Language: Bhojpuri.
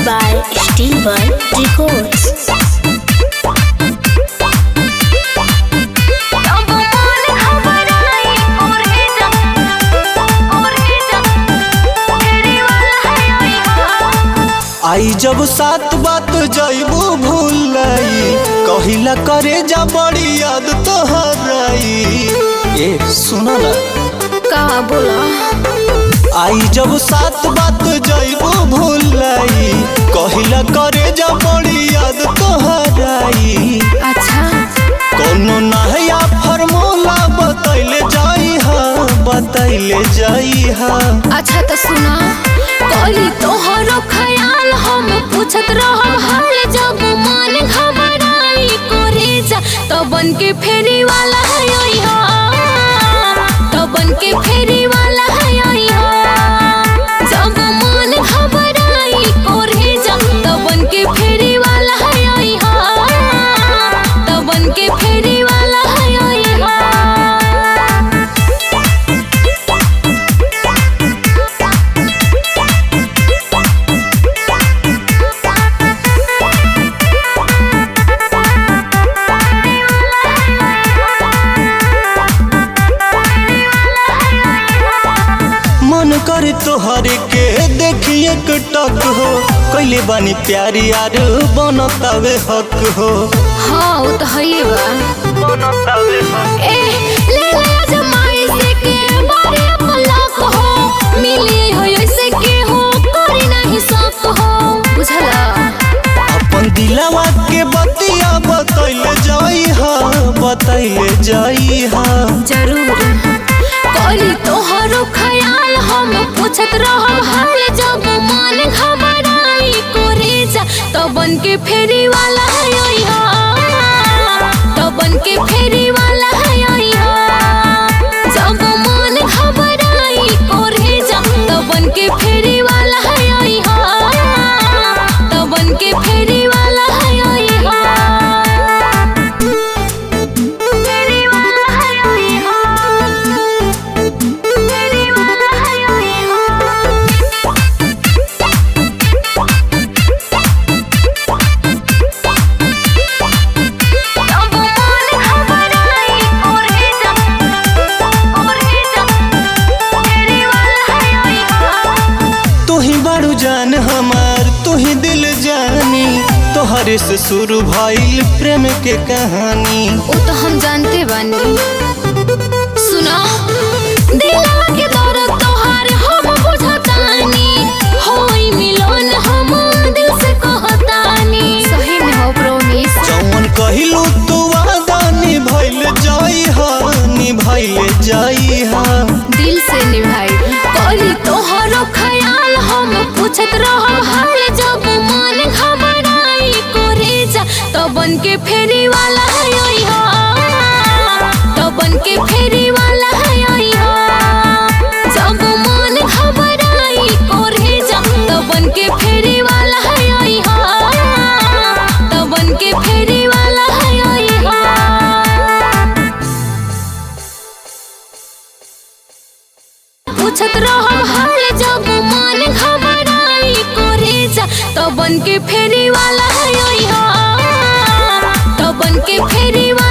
by Steelworld Records. आई जब सात बात जइबू भूलाई कहिला करे जा बड़ी याद तोहराई। ए सुना ना का बोला? आई जब सात बात जइबू भूलाई कहिला करे जा बड़ी याद तोहराई। अच्छा कोनो नया फार्मूला बतैले जाई हा। अच्छा तो सुना, कली तोहरो ख्याल हम पूछत रहब हाल जब मन घबराई करे जा तो बन के फेरी वाला है हा, तो बन के फेरी वाला है हा। जब मन घबराई करे जा तो बन के फेरी वाला है हा, तो बन के फेरी वाला है हा। मन करे तोहरे के देखिए टक हो कैले बानी प्यारी यार बनतावे हक हो। हाँ वो तो है बा बनतावे हक ए ले ले जमाई से के बारे पलक हो मिली हो ऐसे के हो करे नहीं शक हो बुझला। अपन दिलवा के बतिया बतैले जाई हा। जरूर कली तोहरो ख्याल हम पूछत रहब हाल जब मन घबराई करे जा तो बन के फेरी वाला है हा, तो बन के फेरी वाला है हा। जब मन घबराई करे जा तो बन के फेरी वाला है हा, तो बन के फेरी वाला है हा। फेरी वाला है हा, फेरी वाला है हा। जब मन घबराई करे जा फेरी वाला है हा। तू ही बड़ू जान हमार तू ही दिल जानी तोहरे से शुरू भइल प्रेम के कहानी। वो तो हम जानते बानी। सुना दिलवा के दर्द तोहार हम बुझतानी होई मिलन हम दिल से कहतानी। सही में हो प्रोमिस जौन कहिलू तू वादा निभइल जाई हा। दिल से निभाई कली तोहरो ख्याल हम पूछत रहब हाल जब मन घबराई करे जा तो बन के फेरी वाला है हा, तो बन के फेरी वाला है हा। जब मन घबराई करे जा तो बन के फेरी वाला है हा, तो बन के फेरी वाला है हा। पूछत रहब हाल जब मन घबराई करे जा तो बन के फेरी वाला है हा, तो बन के फेरी वाला